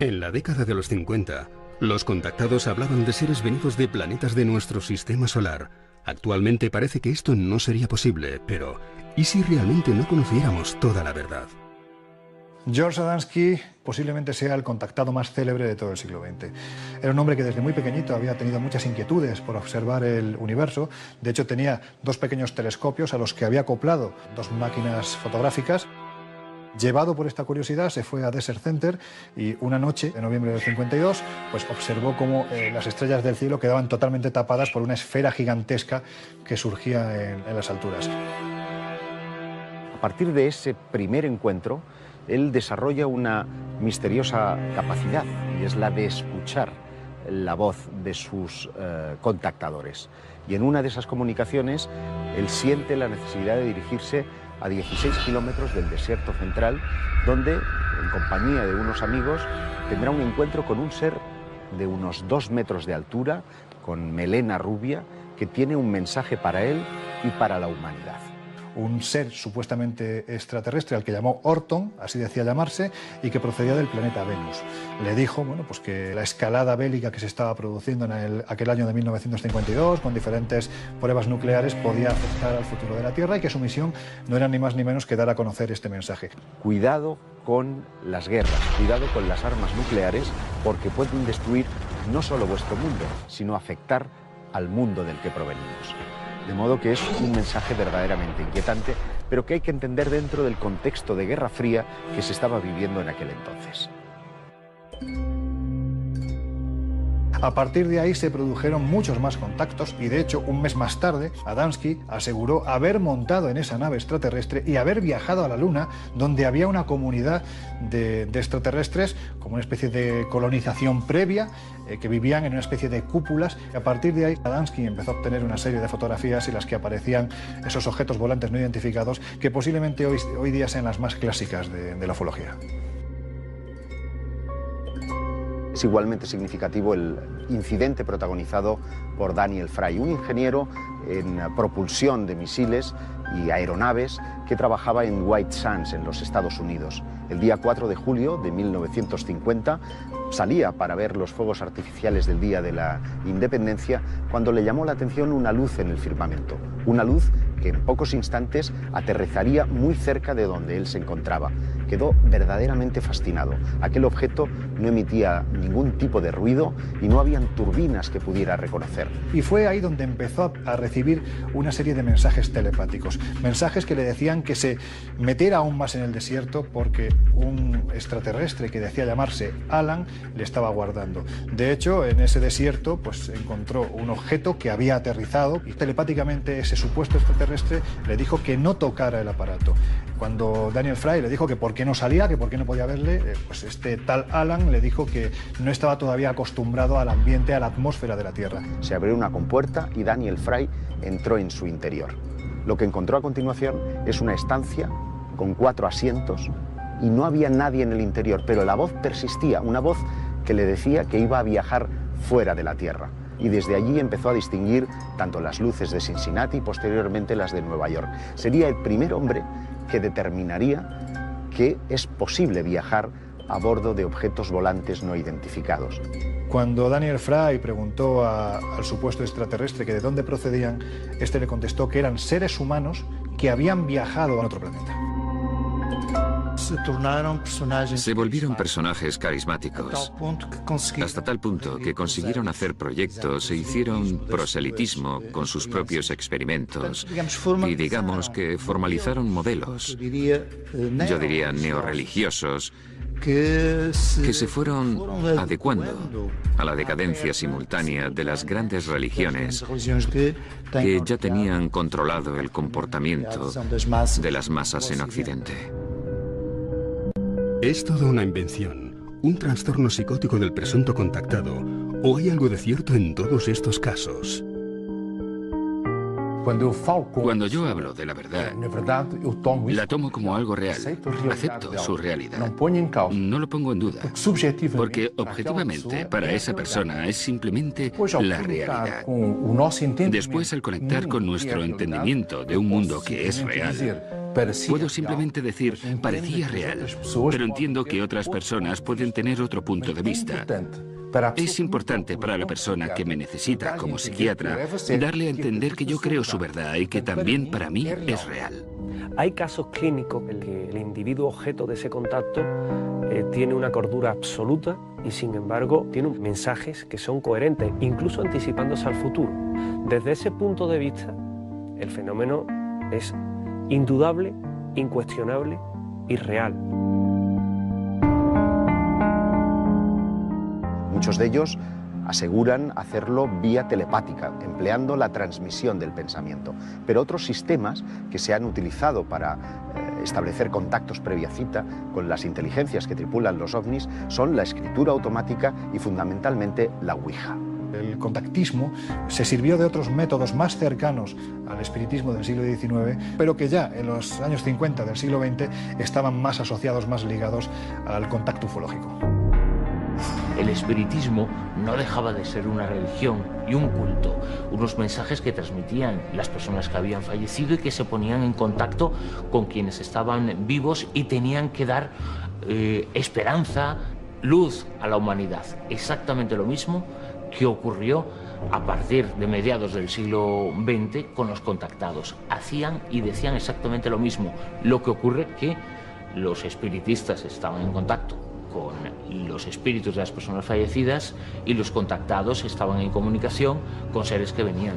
En la década de los 50, los contactados hablaban de seres venidos de planetas de nuestro sistema solar. Actualmente parece que esto no sería posible, pero ¿y si realmente no conociéramos toda la verdad? George Adamski posiblemente sea el contactado más célebre de todo el siglo XX. Era un hombre que desde muy pequeñito había tenido muchas inquietudes por observar el universo. De hecho, tenía dos pequeños telescopios a los que había acoplado dos máquinas fotográficas. Llevado por esta curiosidad, se fue a Desert Center y una noche, en noviembre del 52, pues observó cómo las estrellas del cielo quedaban totalmente tapadas por una esfera gigantesca que surgía en las alturas. A partir de ese primer encuentro, él desarrolla una misteriosa capacidad, y es la de escuchar la voz de sus contactadores. Y en una de esas comunicaciones, él siente la necesidad de dirigirse a 16 kilómetros del desierto central, donde, en compañía de unos amigos, tendrá un encuentro con un ser de unos 2 metros de altura, con melena rubia, que tiene un mensaje para él y para la humanidad. Un ser supuestamente extraterrestre al que llamó Orton, así decía llamarse, y que procedía del planeta Venus. Le dijo, bueno, pues que la escalada bélica que se estaba produciendo en aquel año de 1952, con diferentes pruebas nucleares, podía afectar al futuro de la Tierra y que su misión no era ni más ni menos que dar a conocer este mensaje. Cuidado con las guerras, cuidado con las armas nucleares, porque pueden destruir no solo vuestro mundo, sino afectar al mundo del que provenimos. De modo que es un mensaje verdaderamente inquietante, pero que hay que entender dentro del contexto de Guerra Fría que se estaba viviendo en aquel entonces. A partir de ahí se produjeron muchos más contactos y, de hecho, un mes más tarde, Adamski aseguró haber montado en esa nave extraterrestre y haber viajado a la Luna, donde había una comunidad de extraterrestres, como una especie de colonización previa, que vivían en una especie de cúpulas. Y a partir de ahí, Adamski empezó a obtener una serie de fotografías en las que aparecían esos objetos volantes no identificados, que posiblemente hoy día sean las más clásicas de la ufología. Es igualmente significativo el incidente protagonizado por Daniel Fry, un ingeniero en propulsión de misiles y aeronaves que trabajaba en White Sands, en los Estados Unidos. El día 4 de julio de 1950 salía para ver los fuegos artificiales del Día de la Independencia cuando le llamó la atención una luz en el firmamento, una luz que en pocos instantes aterrizaría muy cerca de donde él se encontraba. Quedó verdaderamente fascinado. Aquel objeto no emitía ningún tipo de ruido y no habían turbinas que pudiera reconocer. Y fue ahí donde empezó a recibir una serie de mensajes telepáticos, mensajes que le decían que se metiera aún más en el desierto porque un extraterrestre que decía llamarse Alan le estaba aguardando. De hecho, en ese desierto pues encontró un objeto que había aterrizado y telepáticamente ese supuesto extraterrestre le dijo que no tocara el aparato. Cuando Daniel Fry le dijo que por qué no salía, que por qué no podía verle, pues este tal Alan le dijo que no estaba todavía acostumbrado al ambiente, a la atmósfera de la Tierra. Se abrió una compuerta y Daniel Fry entró en su interior. Lo que encontró a continuación es una estancia con 4 asientos y no había nadie en el interior, pero la voz persistía, una voz que le decía que iba a viajar fuera de la Tierra. Y desde allí empezó a distinguir tanto las luces de Cincinnati y posteriormente las de Nueva York. Sería el primer hombre que determinaría que es posible viajar a bordo de objetos volantes no identificados. Cuando Daniel Fry preguntó al supuesto extraterrestre que de dónde procedían, este le contestó que eran seres humanos que habían viajado a otro planeta. Se volvieron personajes carismáticos, hasta tal punto que consiguieron hacer proyectos e hicieron proselitismo con sus propios experimentos y digamos que formalizaron modelos, yo diría neorreligiosos, que se fueron adecuando a la decadencia simultánea de las grandes religiones que ya tenían controlado el comportamiento de las masas en Occidente. ¿Es toda una invención, un trastorno psicótico del presunto contactado, o hay algo de cierto en todos estos casos? Cuando yo hablo de la verdad, la tomo como algo real. Acepto su realidad. No lo pongo en duda, porque objetivamente para esa persona es simplemente la realidad. Después, al conectar con nuestro entendimiento de un mundo que es real, Puedo simplemente decir, parecía real, pero entiendo que otras personas pueden tener otro punto de vista. Es importante para la persona que me necesita como psiquiatra darle a entender que yo creo su verdad y que también para mí es real. Hay casos clínicos en que el individuo objeto de ese contacto tiene una cordura absoluta y sin embargo tiene mensajes que son coherentes, incluso anticipándose al futuro. Desde ese punto de vista, el fenómeno es indudable, incuestionable y real. Muchos de ellos aseguran hacerlo vía telepática, empleando la transmisión del pensamiento. Pero otros sistemas que se han utilizado para establecer contactos previa cita con las inteligencias que tripulan los ovnis son la escritura automática y fundamentalmente la Ouija. El contactismo se sirvió de otros métodos más cercanos al espiritismo del siglo XIX, pero que ya en los años 50 del siglo XX estaban más asociados, más ligados al contacto ufológico. El espiritismo no dejaba de ser una religión y un culto, unos mensajes que transmitían las personas que habían fallecido y que se ponían en contacto con quienes estaban vivos y tenían que dar esperanza, luz a la humanidad. Exactamente lo mismo que ocurrió a partir de mediados del siglo XX con los contactados. Hacían y decían exactamente lo mismo. Lo que ocurre que los espiritistas estaban en contacto con los espíritus de las personas fallecidas y los contactados estaban en comunicación con seres que venían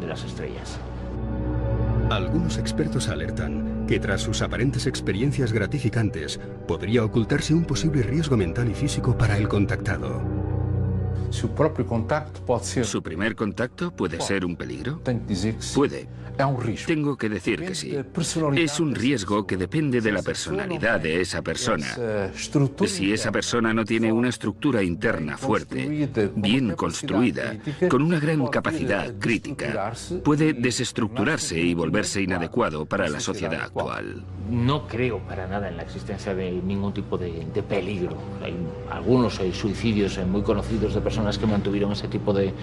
de las estrellas. Algunos expertos alertan que tras sus aparentes experiencias gratificantes podría ocultarse un posible riesgo mental y físico para el contactado. ¿Su primer contacto puede ser un peligro? Puede. Tengo que decir que sí. Es un riesgo que depende de la personalidad de esa persona. Si esa persona no tiene una estructura interna fuerte, bien construida, con una gran capacidad crítica, puede desestructurarse y volverse inadecuado para la sociedad actual. No creo para nada en la existencia de ningún tipo de peligro. Hay algunos suicidios muy conocidos de personas que mantuvieron ese tipo de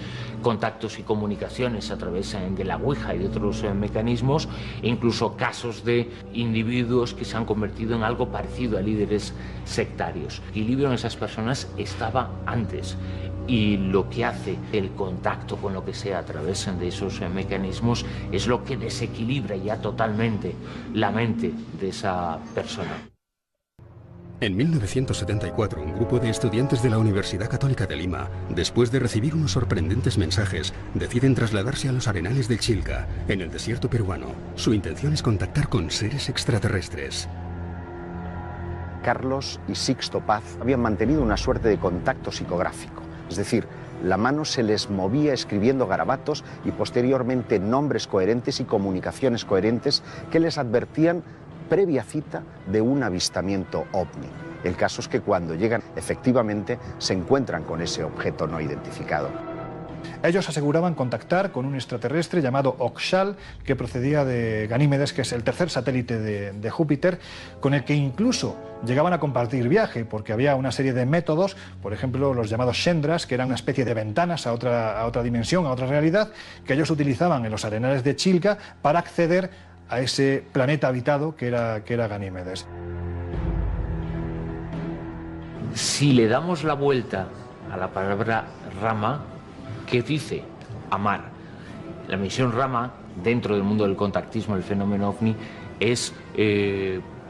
contactos y comunicaciones a través de la Ouija y de otros mecanismos, e incluso casos de individuos que se han convertido en algo parecido a líderes sectarios. El equilibrio en esas personas estaba antes, y lo que hace el contacto con lo que sea a través de esos mecanismos es lo que desequilibra ya totalmente la mente de esa persona. En 1974, un grupo de estudiantes de la Universidad Católica de Lima, después de recibir unos sorprendentes mensajes, deciden trasladarse a los arenales del Chilca, en el desierto peruano. Su intención es contactar con seres extraterrestres. Carlos y Sixto Paz habían mantenido una suerte de contacto psicográfico, es decir, la mano se les movía escribiendo garabatos y posteriormente nombres coherentes y comunicaciones coherentes que les advertían previa cita de un avistamiento ovni. El caso es que cuando llegan, efectivamente, se encuentran con ese objeto no identificado. Ellos aseguraban contactar con un extraterrestre llamado Oxal, que procedía de Ganímedes, que es el tercer satélite de Júpiter, con el que incluso llegaban a compartir viaje, porque había una serie de métodos, por ejemplo, los llamados Shendras, que eran una especie de ventanas a otra dimensión, a otra realidad, que ellos utilizaban en los arenales de Chilca para acceder a ese planeta habitado que era Ganímedes. Si le damos la vuelta a la palabra Rama, ¿qué dice? Amar. La misión Rama, dentro del mundo del contactismo, el fenómeno ovni, es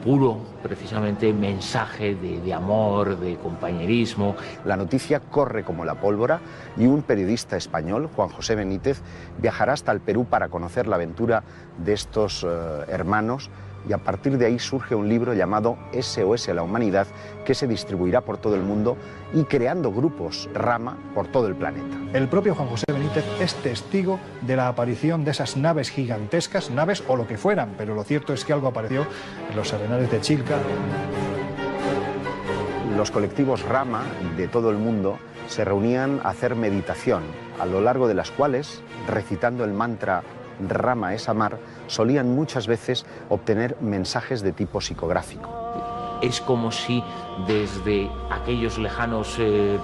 puro, precisamente, mensaje de amor, de compañerismo. La noticia corre como la pólvora y un periodista español, Juan José Benítez, viajará hasta el Perú para conocer la aventura de estos hermanos, y a partir de ahí surge un libro llamado SOS a la Humanidad, que se distribuirá por todo el mundo y creando grupos Rama por todo el planeta. El propio Juan José Benítez es testigo de la aparición de esas naves gigantescas, naves o lo que fueran, pero lo cierto es que algo apareció en los arenales de Chilca. Los colectivos Rama de todo el mundo se reunían a hacer meditación, a lo largo de las cuales, recitando el mantra Rama es amar, solían muchas veces obtener mensajes de tipo psicográfico. Es como si desde aquellos lejanos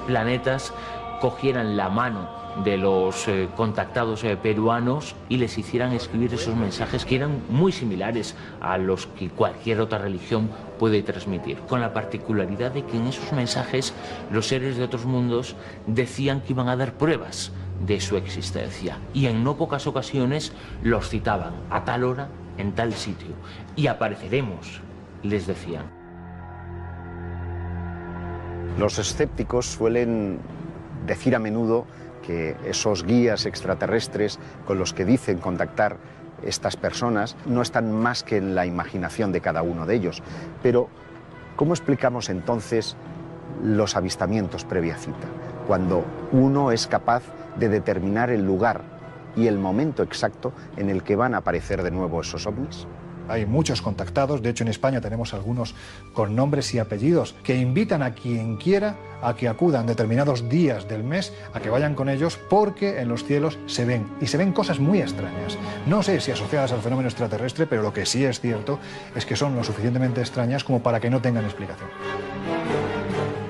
planetas cogieran la mano de los contactados peruanos y les hicieran escribir esos mensajes que eran muy similares a los que cualquier otra religión puede transmitir, con la particularidad de que en esos mensajes los seres de otros mundos decían que iban a dar pruebas de su existencia y en no pocas ocasiones los citaban a tal hora, en tal sitio, y apareceremos, les decían. Los escépticos suelen decir a menudo que esos guías extraterrestres con los que dicen contactar estas personas no están más que en la imaginación de cada uno de ellos. Pero, ¿cómo explicamos entonces los avistamientos previa cita? Cuando uno es capaz de determinar el lugar y el momento exacto en el que van a aparecer de nuevo esos ovnis. Hay muchos contactados, de hecho en España tenemos algunos con nombres y apellidos que invitan a quien quiera a que acudan determinados días del mes, a que vayan con ellos, porque en los cielos se ven, y se ven cosas muy extrañas. No sé si asociadas al fenómeno extraterrestre, pero lo que sí es cierto es que son lo suficientemente extrañas como para que no tengan explicación.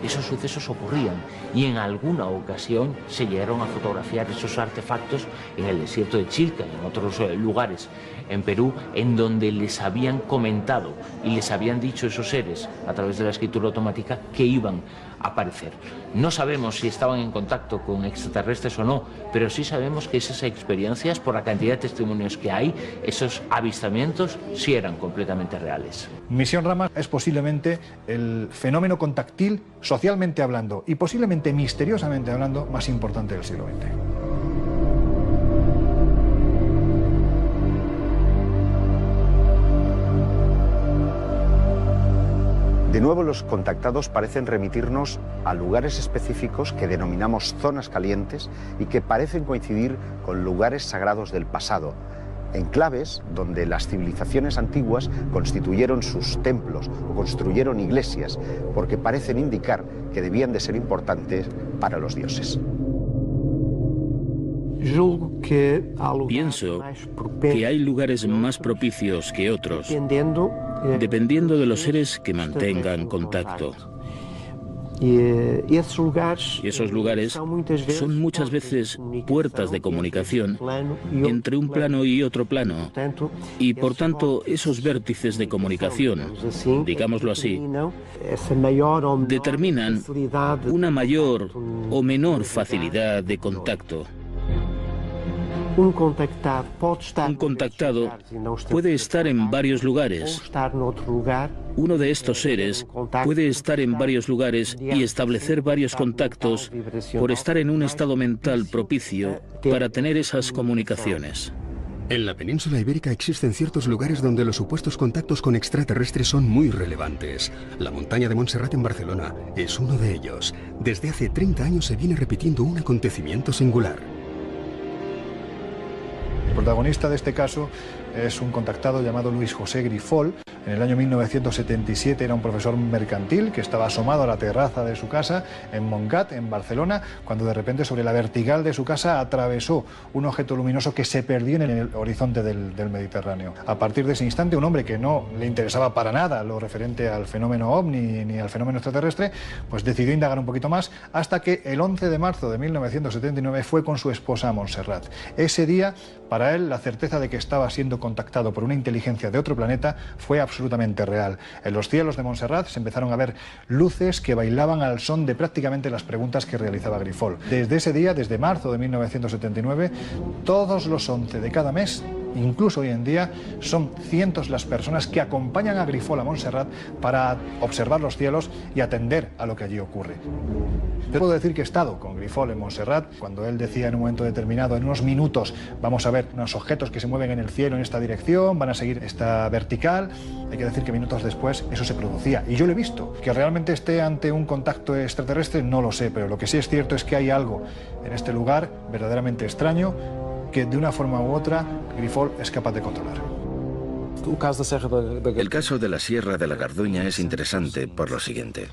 Esos sucesos ocurrían y en alguna ocasión se llegaron a fotografiar esos artefactos en el desierto de Chilca y en otros lugares en Perú, en donde les habían comentado y les habían dicho esos seres a través de la escritura automática que iban a aparecer. No sabemos si estaban en contacto con extraterrestres o no, pero sí sabemos que esas experiencias, por la cantidad de testimonios que hay, esos avistamientos sí eran completamente reales. Misión Rama es posiblemente el fenómeno contactil, socialmente hablando y posiblemente misteriosamente hablando, más importante del siglo XX. De nuevo, los contactados parecen remitirnos a lugares específicos que denominamos zonas calientes y que parecen coincidir con lugares sagrados del pasado, enclaves donde las civilizaciones antiguas constituyeron sus templos o construyeron iglesias, porque parecen indicar que debían de ser importantes para los dioses. Pienso que hay lugares más propicios que otros, dependiendo de los seres que mantengan contacto. Y esos lugares son muchas veces puertas de comunicación entre un plano y otro plano. Y por tanto, esos vértices de comunicación, digámoslo así, determinan una mayor o menor facilidad de contacto. Un contactado puede estar en varios lugares. Uno de estos seres puede estar en varios lugares y establecer varios contactos por estar en un estado mental propicio para tener esas comunicaciones. En la península ibérica existen ciertos lugares donde los supuestos contactos con extraterrestres son muy relevantes. La montaña de Montserrat en Barcelona es uno de ellos. Desde hace 30 años se viene repitiendo un acontecimiento singular. El protagonista de este caso es un contactado llamado Luis José Grifol. En el año 1977 era un profesor mercantil que estaba asomado a la terraza de su casa en Montgat, en Barcelona, cuando de repente sobre la vertical de su casa atravesó un objeto luminoso que se perdía en el horizonte del Mediterráneo. A partir de ese instante, un hombre que no le interesaba para nada lo referente al fenómeno ovni ni al fenómeno extraterrestre, pues decidió indagar un poquito más hasta que el 11 de marzo de 1979 fue con su esposa a Montserrat. Ese día, para él, la certeza de que estaba siendo contactado por una inteligencia de otro planeta fue absolutamente real. En los cielos de Montserrat se empezaron a ver luces que bailaban al son de prácticamente las preguntas que realizaba Grifol. Desde ese día, desde marzo de 1979, todos los 11 de cada mes, incluso hoy en día, son cientos las personas que acompañan a Grifol a Montserrat para observar los cielos y atender a lo que allí ocurre. Yo puedo decir que he estado con Grifol en Montserrat, cuando él decía en un momento determinado, en unos minutos vamos a ver unos objetos que se mueven en el cielo en esta dirección, van a seguir esta vertical. Hay que decir que minutos después eso se producía. Y yo lo he visto. Que realmente esté ante un contacto extraterrestre no lo sé, pero lo que sí es cierto es que hay algo en este lugar verdaderamente extraño que de una forma u otra Grifol es capaz de controlar. El caso de la Sierra de la Garduña es interesante por lo siguiente.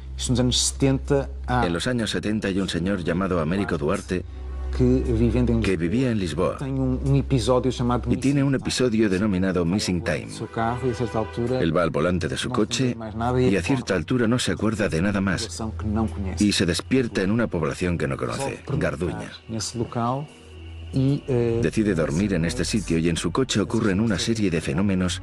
En los años 70 hay un señor llamado Américo Duarte que vivía en Lisboa y tiene un episodio denominado Missing Time. Él va al volante de su coche y a cierta altura no se acuerda de nada más y se despierta en una población que no conoce, Garduña. Decide dormir en este sitio y en su coche ocurren una serie de fenómenos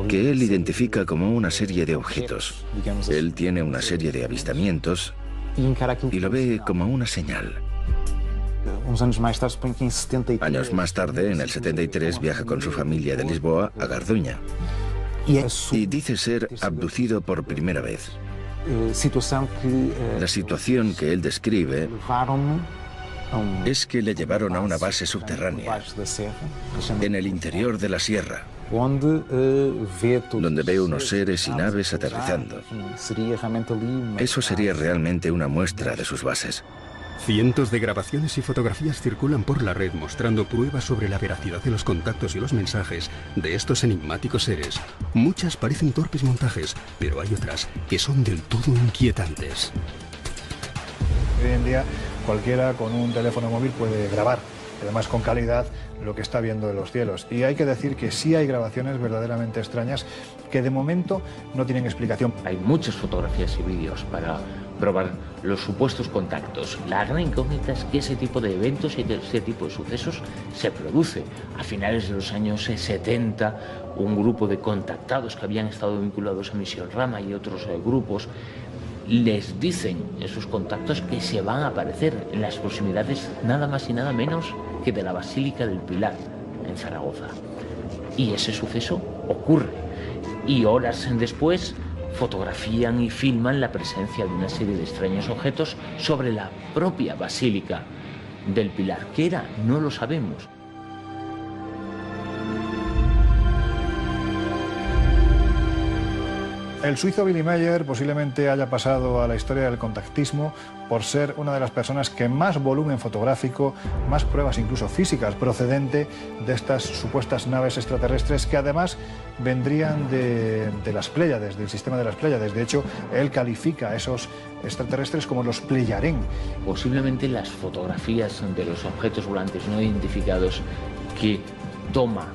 que él identifica como una serie de objetos. Él tiene una serie de avistamientos y lo ve como una señal. Años más tarde, en el 73, viaja con su familia de Lisboa a Garduña y dice ser abducido por primera vez. La situación que él describe es que le llevaron a una base subterránea, en el interior de la sierra, donde ve unos seres y naves aterrizando. Eso sería realmente una muestra de sus bases. Cientos de grabaciones y fotografías circulan por la red mostrando pruebas sobre la veracidad de los contactos y los mensajes de estos enigmáticos seres. Muchas parecen torpes montajes, pero hay otras que son del todo inquietantes. Hoy en día cualquiera con un teléfono móvil puede grabar, además con calidad, lo que está viendo en los cielos. Y hay que decir que sí hay grabaciones verdaderamente extrañas que de momento no tienen explicación. Hay muchas fotografías y vídeos para probar los supuestos contactos. La gran incógnita es que ese tipo de eventos y ese tipo de sucesos se produce. A finales de los años 70, un grupo de contactados que habían estado vinculados a Misión Rama y otros grupos les dicen esos contactos que se van a aparecer en las proximidades nada más y nada menos que de la Basílica del Pilar, en Zaragoza. Y ese suceso ocurre. Y horas después fotografían y filman la presencia de una serie de extraños objetos sobre la propia Basílica del Pilar. ¿Qué era? No lo sabemos. El suizo Billy Meier posiblemente haya pasado a la historia del contactismo por ser una de las personas que más volumen fotográfico, más pruebas incluso físicas procedente de estas supuestas naves extraterrestres que además vendrían de las Pléyades, del sistema de las Pléyades. De hecho, él califica a esos extraterrestres como los Pleyarén. Posiblemente las fotografías de los objetos volantes no identificados que toma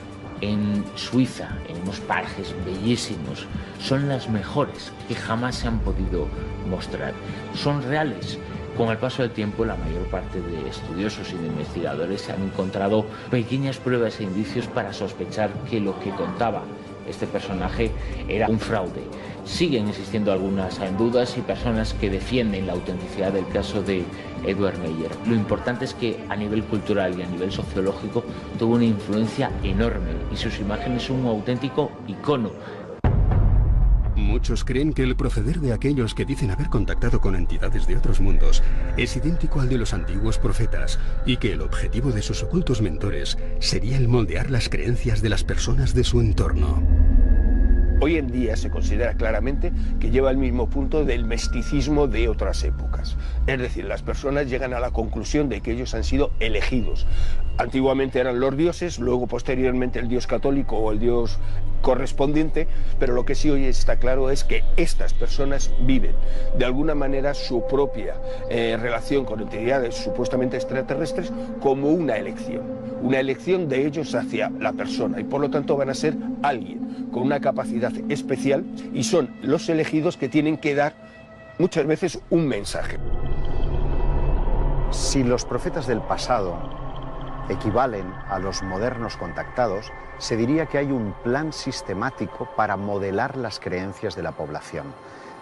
en Suiza, en unos parajes bellísimos, son las mejores que jamás se han podido mostrar. Son reales. Con el paso del tiempo, la mayor parte de estudiosos y de investigadores han encontrado pequeñas pruebas e indicios para sospechar que lo que contaba este personaje era un fraude. Siguen existiendo algunas dudas y personas que defienden la autenticidad del caso de Edward Meier. Lo importante es que a nivel cultural y a nivel sociológico tuvo una influencia enorme y sus imágenes son un auténtico icono. Muchos creen que el proceder de aquellos que dicen haber contactado con entidades de otros mundos es idéntico al de los antiguos profetas y que el objetivo de sus ocultos mentores sería el moldear las creencias de las personas de su entorno. Hoy en día se considera claramente que lleva el mismo punto del misticismo de otras épocas. Es decir, las personas llegan a la conclusión de que ellos han sido elegidos. Antiguamente eran los dioses, luego posteriormente el dios católico o el dios correspondiente, pero lo que sí hoy está claro es que estas personas viven de alguna manera su propia relación con entidades supuestamente extraterrestres como una elección de ellos hacia la persona y por lo tanto van a ser alguien con una capacidad especial y son los elegidos que tienen que dar muchas veces un mensaje. Si los profetas del pasado equivalen a los modernos contactados, se diría que hay un plan sistemático para modelar las creencias de la población,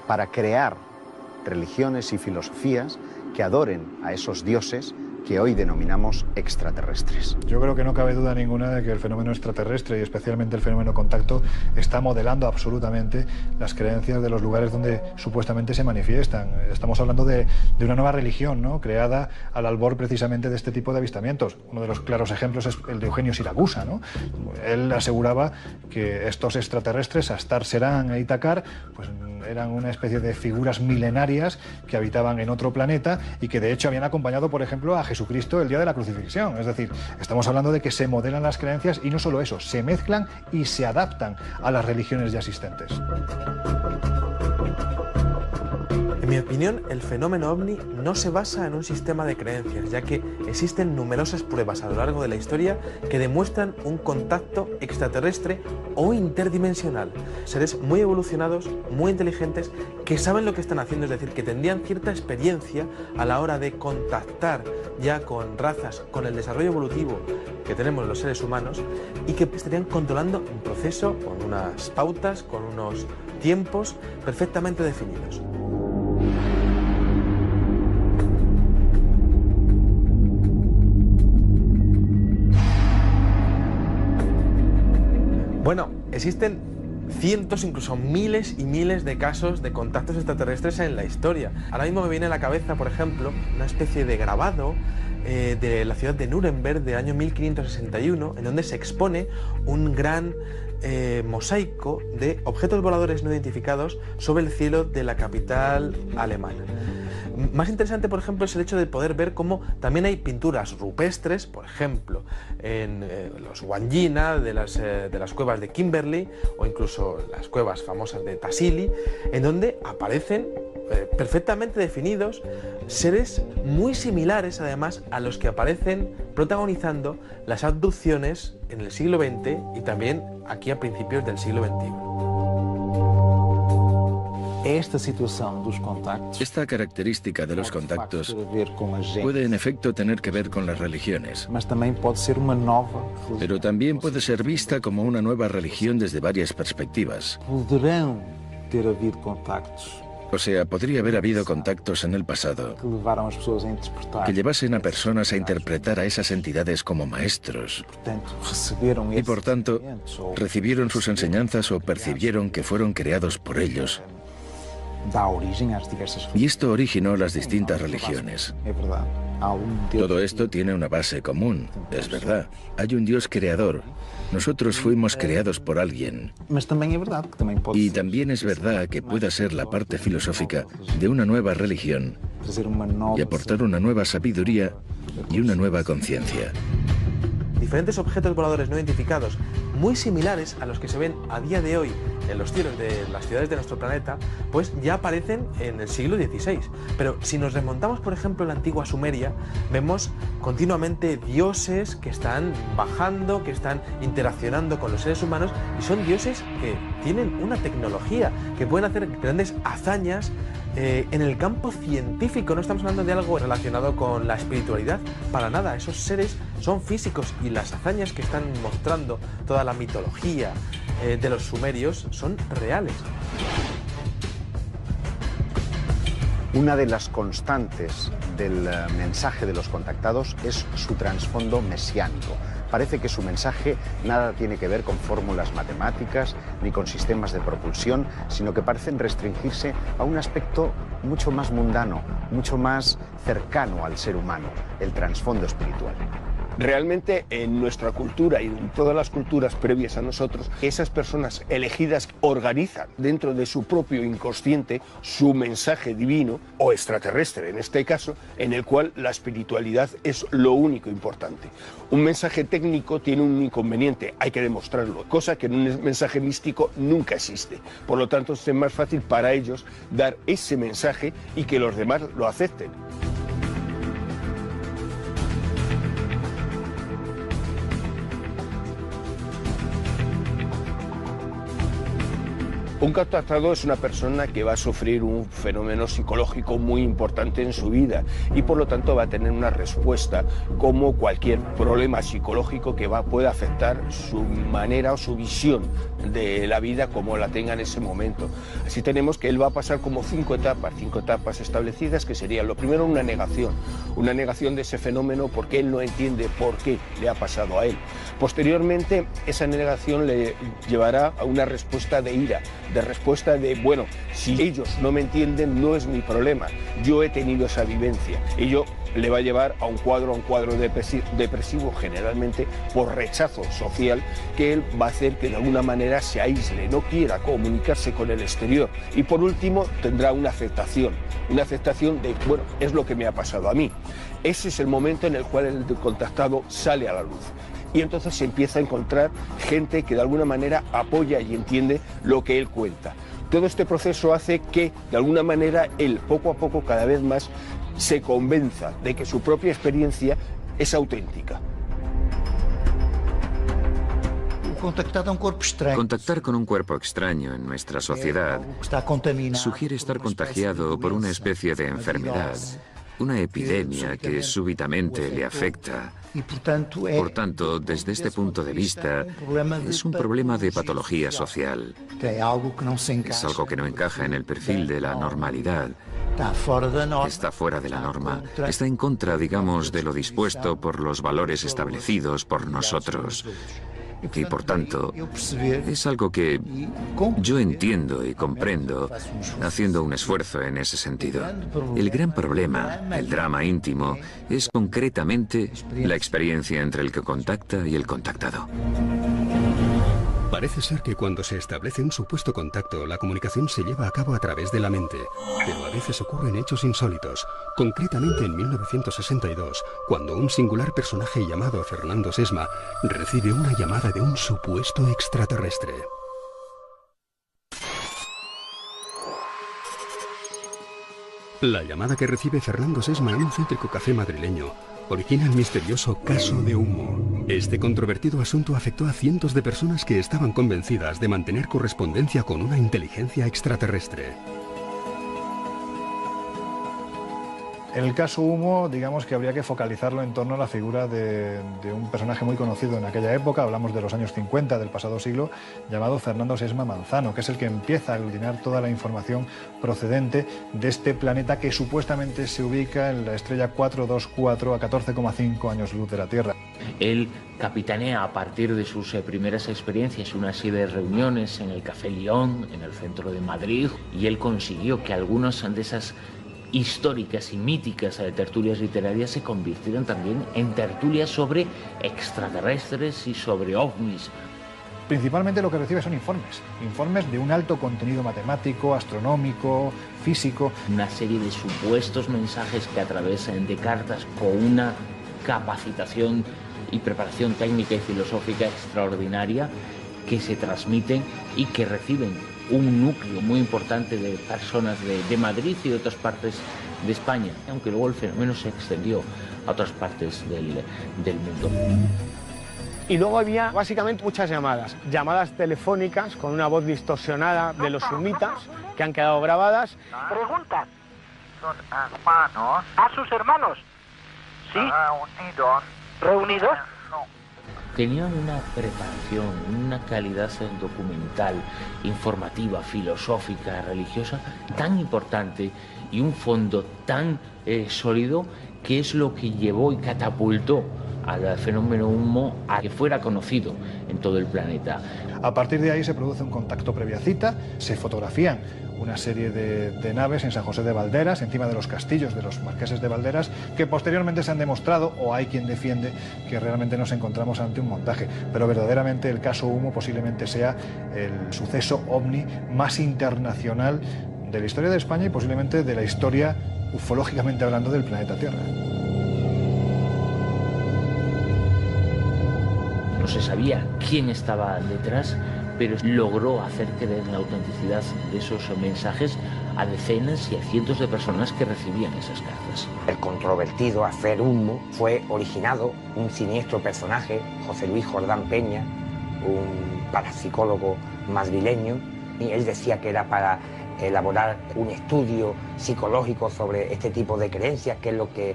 para crear religiones y filosofías que adoren a esos dioses que hoy denominamos extraterrestres. Yo creo que no cabe duda ninguna de que el fenómeno extraterrestre y especialmente el fenómeno contacto está modelando absolutamente las creencias de los lugares donde supuestamente se manifiestan. Estamos hablando de una nueva religión, ¿no?, creada al albor precisamente de este tipo de avistamientos. Uno de los claros ejemplos es el de Eugenio Siracusa, ¿no? Él aseguraba que estos extraterrestres, Astar, Serán e Itacar, pues eran una especie de figuras milenarias que habitaban en otro planeta y que de hecho habían acompañado, por ejemplo, a Jesucristo el día de la crucifixión. Es decir, estamos hablando de que se modelan las creencias y no solo eso, se mezclan y se adaptan a las religiones ya existentes. En mi opinión, el fenómeno ovni no se basa en un sistema de creencias, ya que existen numerosas pruebas a lo largo de la historia que demuestran un contacto extraterrestre o interdimensional. Seres muy evolucionados, muy inteligentes, que saben lo que están haciendo, es decir, que tendrían cierta experiencia a la hora de contactar ya con razas, con el desarrollo evolutivo que tenemos los seres humanos, y que estarían controlando un proceso con unas pautas, con unos tiempos perfectamente definidos. Bueno, existen cientos, incluso miles y miles de casos de contactos extraterrestres en la historia. Ahora mismo me viene a la cabeza, por ejemplo, una especie de grabado de la ciudad de Nuremberg del año 1561, en donde se expone un gran mosaico de objetos voladores no identificados sobre el cielo de la capital alemana. Más interesante, por ejemplo, es el hecho de poder ver cómo también hay pinturas rupestres, por ejemplo, en los Wandjina de las cuevas de Kimberley, o incluso las cuevas famosas de Tassili, en donde aparecen perfectamente definidos seres muy similares, además, a los que aparecen protagonizando las abducciones en el siglo XX y también aquí a principios del siglo XXI. Esta característica de los contactos puede en efecto tener que ver con las religiones, pero también puede ser vista como una nueva religión desde varias perspectivas. O sea, podría haber habido contactos en el pasado que llevasen a personas a interpretar a esas entidades como maestros y por tanto recibieron sus enseñanzas o percibieron que fueron creados por ellos. Y esto originó las distintas religiones. Todo esto tiene una base común, es verdad. Hay un Dios creador. Nosotros fuimos creados por alguien. Y también es verdad que pueda ser la parte filosófica de una nueva religión y aportar una nueva sabiduría y una nueva conciencia. Diferentes objetos voladores no identificados, muy similares a los que se ven a día de hoy en los cielos de las ciudades de nuestro planeta, pues ya aparecen en el siglo XVI. Pero si nos remontamos, por ejemplo, a la antigua Sumeria, vemos continuamente dioses que están bajando, que están interaccionando con los seres humanos, y son dioses que tienen una tecnología, que pueden hacer grandes hazañas en el campo científico. No estamos hablando de algo relacionado con la espiritualidad, para nada. Esos seres son físicos y las hazañas que están mostrando toda la mitología de los sumerios son reales. Una de las constantes del mensaje de los contactados es su trasfondo mesiánico. Parece que su mensaje nada tiene que ver con fórmulas matemáticas ni con sistemas de propulsión, sino que parecen restringirse a un aspecto mucho más mundano, mucho más cercano al ser humano, el trasfondo espiritual. Realmente en nuestra cultura y en todas las culturas previas a nosotros, esas personas elegidas organizan dentro de su propio inconsciente su mensaje divino o extraterrestre, en este caso, en el cual la espiritualidad es lo único importante. Un mensaje técnico tiene un inconveniente, hay que demostrarlo, cosa que en un mensaje místico nunca existe. Por lo tanto, es más fácil para ellos dar ese mensaje y que los demás lo acepten. Un contactado es una persona que va a sufrir un fenómeno psicológico muy importante en su vida y por lo tanto va a tener una respuesta como cualquier problema psicológico que pueda afectar su manera o su visión de la vida como la tenga en ese momento. Así tenemos que él va a pasar como cinco etapas establecidas, que serían lo primero una negación de ese fenómeno porque él no entiende por qué le ha pasado a él. Posteriormente esa negación le llevará a una respuesta de ira, de respuesta de, bueno, si ellos no me entienden no es mi problema, yo he tenido esa vivencia. Ello le va a llevar a un cuadro depresivo, generalmente por rechazo social, que él va a hacer que de alguna manera se aísle, no quiera comunicarse con el exterior. Y por último tendrá una aceptación de, bueno, es lo que me ha pasado a mí. Ese es el momento en el cual el contactado sale a la luz. Y entonces se empieza a encontrar gente que de alguna manera apoya y entiende lo que él cuenta. Todo este proceso hace que, de alguna manera, él poco a poco, cada vez más, se convenza de que su propia experiencia es auténtica. Contactar con un cuerpo extraño en nuestra sociedad sugiere estar contagiado por una especie de enfermedad, una epidemia que súbitamente le afecta. Por tanto, desde este punto de vista, es un problema de patología social. Es algo que no encaja en el perfil de la normalidad. Está fuera de la norma. Está en contra, digamos, de lo dispuesto por los valores establecidos por nosotros. Y por tanto, es algo que yo entiendo y comprendo haciendo un esfuerzo en ese sentido. El gran problema, el drama íntimo, es concretamente la experiencia entre el que contacta y el contactado. Parece ser que cuando se establece un supuesto contacto, la comunicación se lleva a cabo a través de la mente, pero a veces ocurren hechos insólitos. Concretamente en 1962, cuando un singular personaje llamado Fernando Sesma recibe una llamada de un supuesto extraterrestre. La llamada que recibe Fernando Sesma en un céntrico café madrileño origina el misterioso caso de Humo. Este controvertido asunto afectó a cientos de personas que estaban convencidas de mantener correspondencia con una inteligencia extraterrestre. El caso Humo, digamos que habría que focalizarlo en torno a la figura de un personaje muy conocido en aquella época, hablamos de los años 50 del pasado siglo, llamado Fernando Sesma Manzano, que es el que empieza a aglutinar toda la información procedente de este planeta que supuestamente se ubica en la estrella 424 a 14,5 años luz de la Tierra. Él capitanea a partir de sus primeras experiencias una serie de reuniones en el Café León, en el centro de Madrid, y él consiguió que algunas de esas históricas y míticas tertulias literarias se convirtieron también en tertulias sobre extraterrestres y sobre ovnis. Principalmente lo que recibe son informes de un alto contenido matemático, astronómico, físico. Una serie de supuestos mensajes que a través de cartas con una capacitación y preparación técnica y filosófica extraordinaria que se transmiten y que reciben un núcleo muy importante de personas de Madrid y de otras partes de España, aunque luego el fenómeno se extendió a otras partes del mundo. Y luego había básicamente muchas llamadas telefónicas con una voz distorsionada de los sumitas que han quedado grabadas. Preguntan. ¿Son hermanos? ¿A sus hermanos? Sí. ¿Reunidos? Tenían una preparación, una calidad documental, informativa, filosófica, religiosa tan importante y un fondo tan sólido que es lo que llevó y catapultó al fenómeno Humo a que fuera conocido en todo el planeta. A partir de ahí se produce un contacto previa cita, se fotografían una serie de naves en San José de Valderas, encima de los castillos de los marqueses de Valderas, que posteriormente se han demostrado, o hay quien defiende, que realmente nos encontramos ante un montaje. Pero verdaderamente el caso Humo posiblemente sea el suceso ovni más internacional de la historia de España y posiblemente de la historia, ufológicamente hablando, del planeta Tierra. No se sabía quién estaba detrás, pero logró hacer creer la autenticidad de esos mensajes a decenas y a cientos de personas que recibían esas cartas. El controvertido Afer Humo fue originado un siniestro personaje, José Luis Jordán Peña, un parapsicólogo madrileño, y él decía que era para elaborar un estudio psicológico sobre este tipo de creencias, que es lo que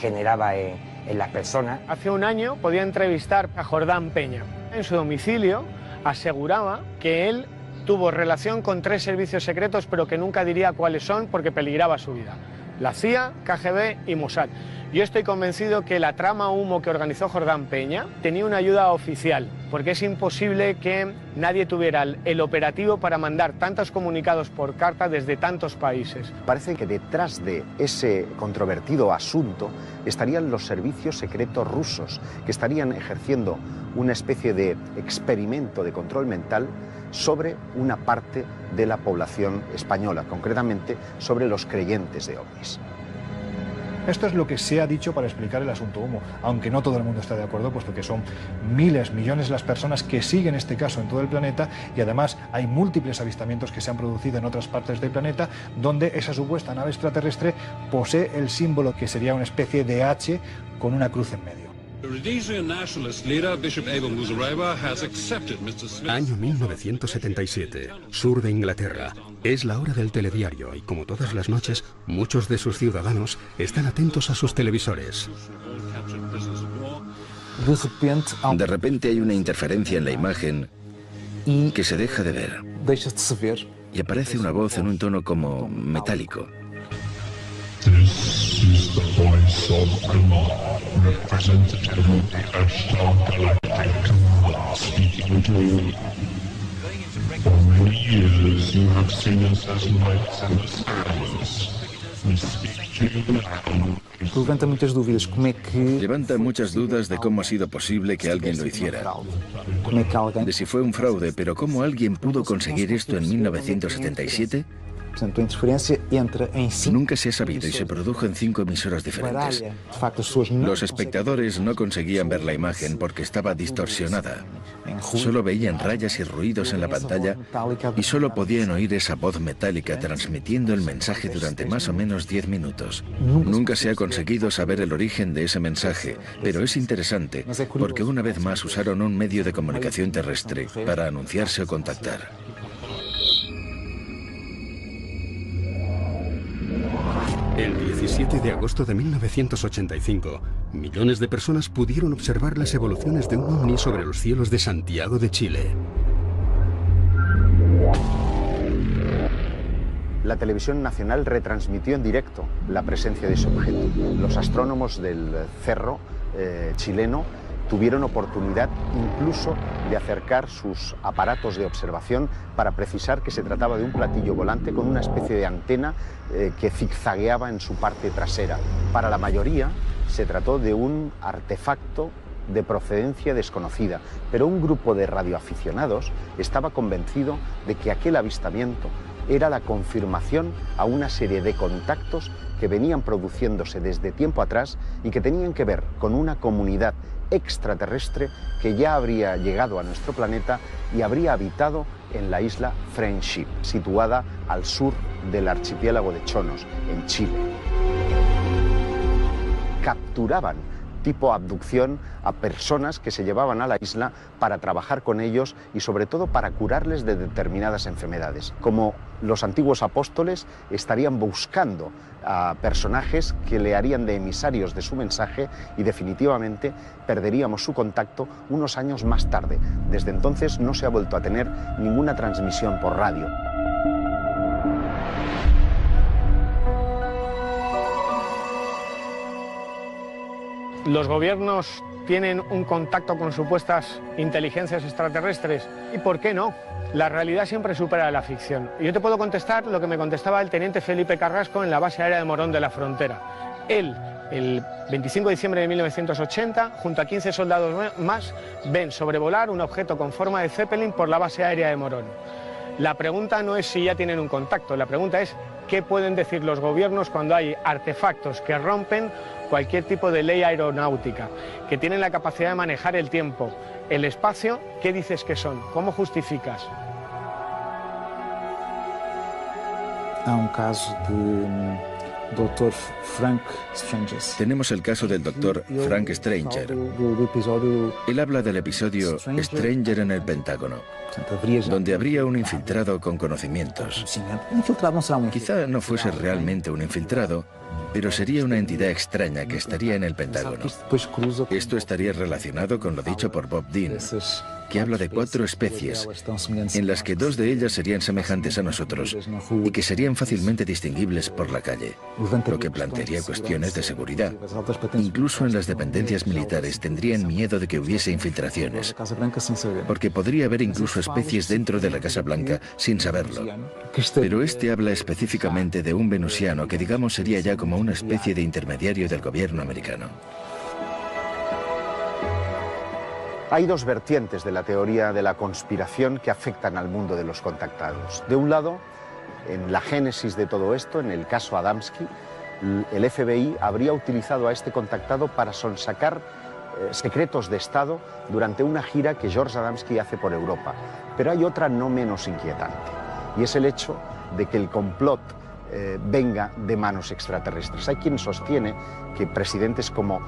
generaba en las personas. Hace un año podía entrevistar a Jordán Peña. En su domicilio aseguraba que él tuvo relación con 3 servicios secretos, pero que nunca diría cuáles son porque peligraba su vida: la CIA, KGB y Mossad. Yo estoy convencido que la trama Humo que organizó Jordán Peña tenía una ayuda oficial, porque es imposible que nadie tuviera el operativo para mandar tantos comunicados por carta desde tantos países. Parece que detrás de ese controvertido asunto estarían los servicios secretos rusos, que estarían ejerciendo una especie de experimento de control mental sobre una parte de la población española, concretamente sobre los creyentes de ovnis. Esto es lo que se ha dicho para explicar el asunto humo, aunque no todo el mundo está de acuerdo, puesto que son miles, millones las personas que siguen este caso en todo el planeta, y además hay múltiples avistamientos que se han producido en otras partes del planeta donde esa supuesta nave extraterrestre posee el símbolo que sería una especie de H con una cruz en medio. Año 1977, sur de Inglaterra. Es la hora del telediario y, como todas las noches, muchos de sus ciudadanos están atentos a sus televisores. De repente hay una interferencia en la imagen que se deja de ver. Y aparece una voz en un tono como metálico. This is the voice of Allah, representative of the Ashtar Galactic Command, speaking to you. For many years you have seen us as lights in the skies. We speak to you now. Levanta muchas dudas de cómo ha sido posible que alguien lo hiciera. De si fue un fraude, pero ¿cómo alguien pudo conseguir esto en 1977? Nunca se ha sabido y se produjo en 5 emisoras diferentes. Los espectadores no conseguían ver la imagen porque estaba distorsionada. Solo veían rayas y ruidos en la pantalla y solo podían oír esa voz metálica transmitiendo el mensaje durante más o menos 10 minutos. Nunca se ha conseguido saber el origen de ese mensaje, pero es interesante porque una vez más usaron un medio de comunicación terrestre para anunciarse o contactar. El 17 de agosto de 1985, millones de personas pudieron observar las evoluciones de un ovni sobre los cielos de Santiago de Chile. La televisión nacional retransmitió en directo la presencia de ese objeto. Los astrónomos del cerro chileno tuvieron oportunidad incluso de acercar sus aparatos de observación para precisar que se trataba de un platillo volante con una especie de antena que zigzagueaba en su parte trasera. Para la mayoría se trató de un artefacto de procedencia desconocida, pero un grupo de radioaficionados estaba convencido de que aquel avistamiento era la confirmación a una serie de contactos que venían produciéndose desde tiempo atrás y que tenían que ver con una comunidad extraterrestre que ya habría llegado a nuestro planeta y habría habitado en la isla Friendship, situada al sur del archipiélago de Chonos, en Chile. Capturaban, tipo abducción, a personas que se llevaban a la isla para trabajar con ellos y sobre todo para curarles de determinadas enfermedades. Como los antiguos apóstoles estarían buscando a personajes que le harían de emisarios de su mensaje y definitivamente perderíamos su contacto unos años más tarde. Desde entonces no se ha vuelto a tener ninguna transmisión por radio. Los gobiernos tienen un contacto con supuestas inteligencias extraterrestres. ¿Y por qué no? La realidad siempre supera la ficción. Yo te puedo contestar lo que me contestaba el teniente Felipe Carrasco en la base aérea de Morón de la Frontera. Él, el 25 de diciembre de 1980, junto a 15 soldados más, ven sobrevolar un objeto con forma de Zeppelin por la base aérea de Morón. La pregunta no es si ya tienen un contacto, la pregunta es qué pueden decir los gobiernos cuando hay artefactos que rompen cualquier tipo de ley aeronáutica, que tienen la capacidad de manejar el tiempo, el espacio. ¿Qué dices que son? ¿Cómo justificas? Há un caso de Dr. Frank Stranger. Tenemos el caso del Dr. Frank Stranger. Él habla del episodio Stranger en el Pentágono, donde habría un infiltrado con conocimientos. Quizá no fuese realmente un infiltrado, pero sería una entidad extraña que estaría en el Pentágono. Esto estaría relacionado con lo dicho por Bob Dean, que habla de 4 especies, en las que 2 de ellas serían semejantes a nosotros y que serían fácilmente distinguibles por la calle, lo que plantearía cuestiones de seguridad. Incluso en las dependencias militares tendrían miedo de que hubiese infiltraciones, porque podría haber incluso especies dentro de la Casa Blanca sin saberlo. Pero este habla específicamente de un venusiano que digamos sería ya como una especie de intermediario del gobierno americano. Hay 2 vertientes de la teoría de la conspiración que afectan al mundo de los contactados. De un lado, en la génesis de todo esto, en el caso Adamski, el FBI habría utilizado a este contactado para sonsacar secretos de Estado durante una gira que George Adamski hace por Europa. Pero hay otra no menos inquietante, y es el hecho de que el complot venga de manos extraterrestres. Hay quien sostiene que presidentes como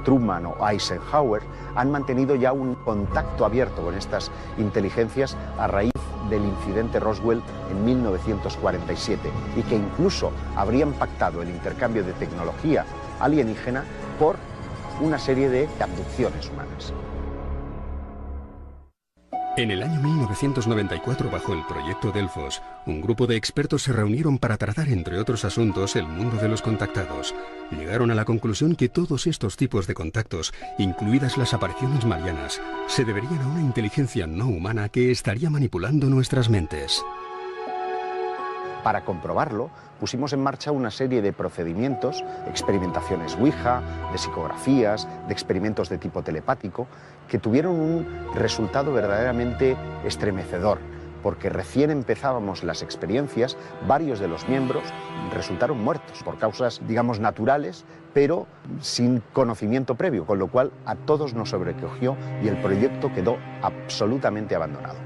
Truman o Eisenhower han mantenido ya un contacto abierto con estas inteligencias a raíz del incidente Roswell en 1947 y que incluso habrían pactado el intercambio de tecnología alienígena por una serie de abducciones humanas. En el año 1994, bajo el proyecto Delfos, un grupo de expertos se reunieron para tratar, entre otros asuntos, el mundo de los contactados. Llegaron a la conclusión que todos estos tipos de contactos, incluidas las apariciones marianas, se deberían a una inteligencia no humana que estaría manipulando nuestras mentes. Para comprobarlo, pusimos en marcha una serie de procedimientos, experimentaciones Ouija, de psicografías, de experimentos de tipo telepático, que tuvieron un resultado verdaderamente estremecedor, porque recién empezábamos las experiencias, varios de los miembros resultaron muertos por causas, digamos, naturales, pero sin conocimiento previo, con lo cual a todos nos sobrecogió y el proyecto quedó absolutamente abandonado.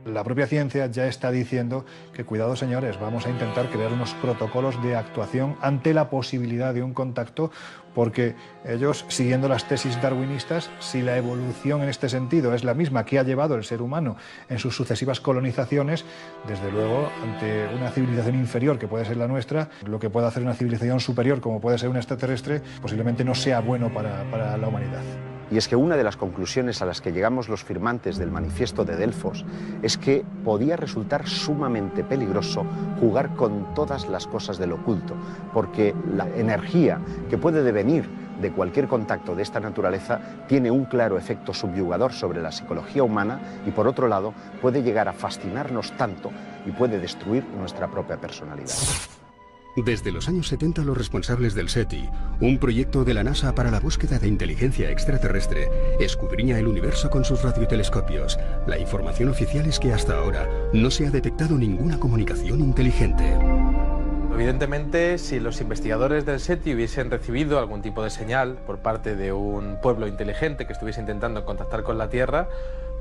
La propia ciencia ya está diciendo que, cuidado señores, vamos a intentar crear unos protocolos de actuación ante la posibilidad de un contacto, porque ellos, siguiendo las tesis darwinistas, si la evolución en este sentido es la misma que ha llevado el ser humano en sus sucesivas colonizaciones, desde luego, ante una civilización inferior que puede ser la nuestra, lo que puede hacer una civilización superior como puede ser un extraterrestre, posiblemente no sea bueno para la humanidad. Y es que una de las conclusiones a las que llegamos los firmantes del manifiesto de Delfos es que podía resultar sumamente peligroso jugar con todas las cosas del oculto, porque la energía que puede devenir de cualquier contacto de esta naturaleza tiene un claro efecto subyugador sobre la psicología humana y, por otro lado, puede llegar a fascinarnos tanto y puede destruir nuestra propia personalidad. Desde los años 70, los responsables del SETI, un proyecto de la NASA para la búsqueda de inteligencia extraterrestre, escudriña el universo con sus radiotelescopios. La información oficial es que hasta ahora no se ha detectado ninguna comunicación inteligente. Evidentemente, si los investigadores del SETI hubiesen recibido algún tipo de señal por parte de un pueblo inteligente que estuviese intentando contactar con la Tierra,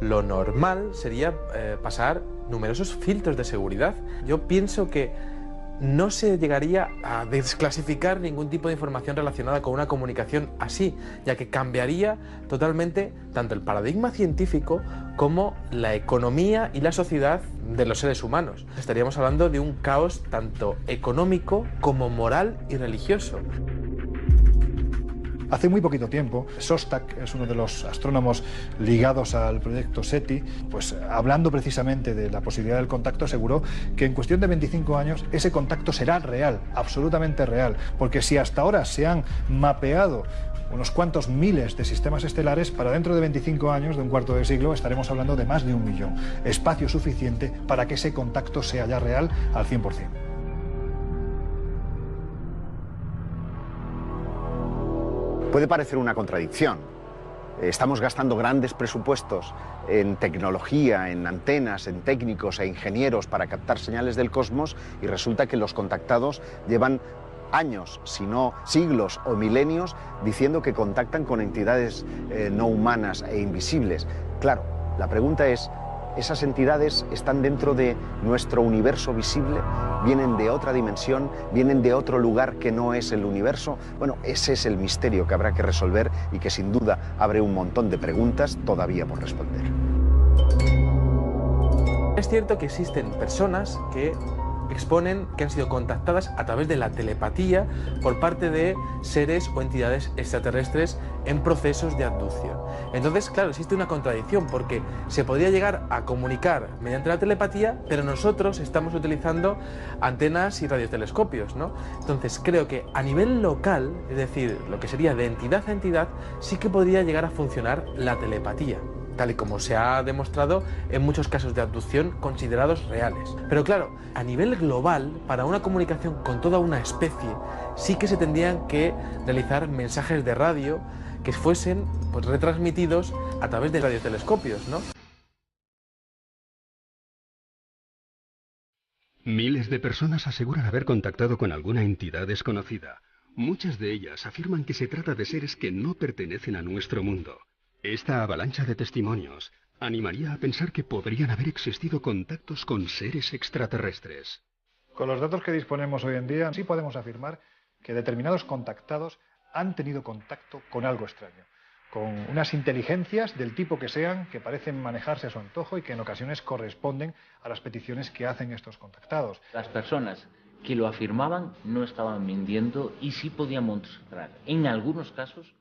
lo normal sería pasar numerosos filtros de seguridad. Yo pienso que no se llegaría a desclasificar ningún tipo de información relacionada con una comunicación así, ya que cambiaría totalmente tanto el paradigma científico como la economía y la sociedad de los seres humanos. Estaríamos hablando de un caos tanto económico como moral y religioso. Hace muy poquito tiempo, Szostak es uno de los astrónomos ligados al proyecto SETI, pues hablando precisamente de la posibilidad del contacto, aseguró que en cuestión de 25 años ese contacto será real, absolutamente real, porque si hasta ahora se han mapeado unos cuantos miles de sistemas estelares, para dentro de 25 años, de un cuarto de siglo, estaremos hablando de más de 1 millón. Espacio suficiente para que ese contacto sea ya real al 100%. Puede parecer una contradicción. Estamos gastando grandes presupuestos en tecnología, en antenas, en técnicos e ingenieros para captar señales del cosmos y resulta que los contactados llevan años, si no siglos o milenios, diciendo que contactan con entidades no humanas e invisibles. Claro, la pregunta es, ¿esas entidades están dentro de nuestro universo visible? ¿Vienen de otra dimensión? ¿Vienen de otro lugar que no es el universo? Bueno, ese es el misterio que habrá que resolver y que sin duda abre un montón de preguntas todavía por responder. Es cierto que existen personas que exponen que han sido contactadas a través de la telepatía por parte de seres o entidades extraterrestres en procesos de abducción. Entonces, claro, existe una contradicción porque se podría llegar a comunicar mediante la telepatía, pero nosotros estamos utilizando antenas y radiotelescopios, ¿no? Entonces, creo que a nivel local, es decir, lo que sería de entidad a entidad, sí que podría llegar a funcionar la telepatía, tal y como se ha demostrado en muchos casos de abducción considerados reales. Pero claro, a nivel global, para una comunicación con toda una especie, sí que se tendrían que realizar mensajes de radio que fuesen pues retransmitidos a través de radiotelescopios, ¿no? Miles de personas aseguran haber contactado con alguna entidad desconocida. Muchas de ellas afirman que se trata de seres que no pertenecen a nuestro mundo. Esta avalancha de testimonios animaría a pensar que podrían haber existido contactos con seres extraterrestres. Con los datos que disponemos hoy en día, sí podemos afirmar que determinados contactados han tenido contacto con algo extraño, con unas inteligencias del tipo que sean, que parecen manejarse a su antojo y que en ocasiones corresponden a las peticiones que hacen estos contactados. Las personas que lo afirmaban no estaban mintiendo y sí podían mostrar, en algunos casos,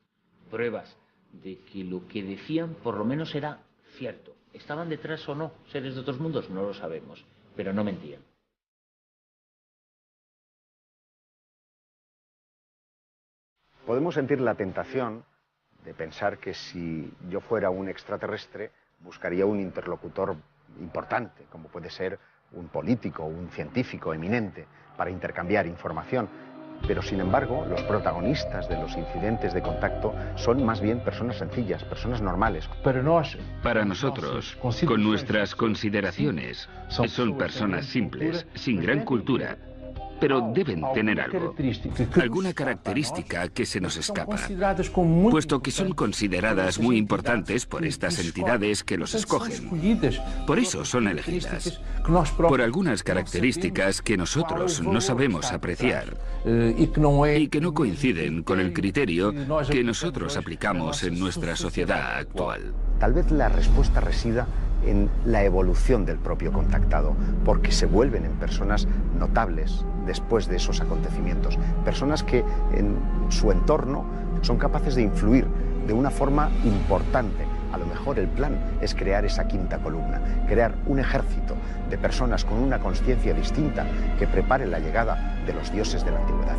pruebas de que lo que decían por lo menos era cierto. ¿Estaban detrás o no seres de otros mundos? No lo sabemos, pero no mentían. Podemos sentir la tentación de pensar que si yo fuera un extraterrestre, buscaría un interlocutor importante, como puede ser un político o un científico eminente, para intercambiar información. Pero, sin embargo, los protagonistas de los incidentes de contacto son más bien personas sencillas, personas normales. Para nosotros, con nuestras consideraciones, son personas simples, sin gran cultura, pero deben tener algo, alguna característica que se nos escapa, puesto que son consideradas muy importantes por estas entidades que los escogen. Por eso son elegidas, por algunas características que nosotros no sabemos apreciar y que no coinciden con el criterio que nosotros aplicamos en nuestra sociedad actual. Tal vez la respuesta resida en la evolución del propio contactado, porque se vuelven en personas notables después de esos acontecimientos, personas que en su entorno son capaces de influir de una forma importante. A lo mejor el plan es crear esa quinta columna, crear un ejército de personas con una conciencia distinta que prepare la llegada de los dioses de la antigüedad.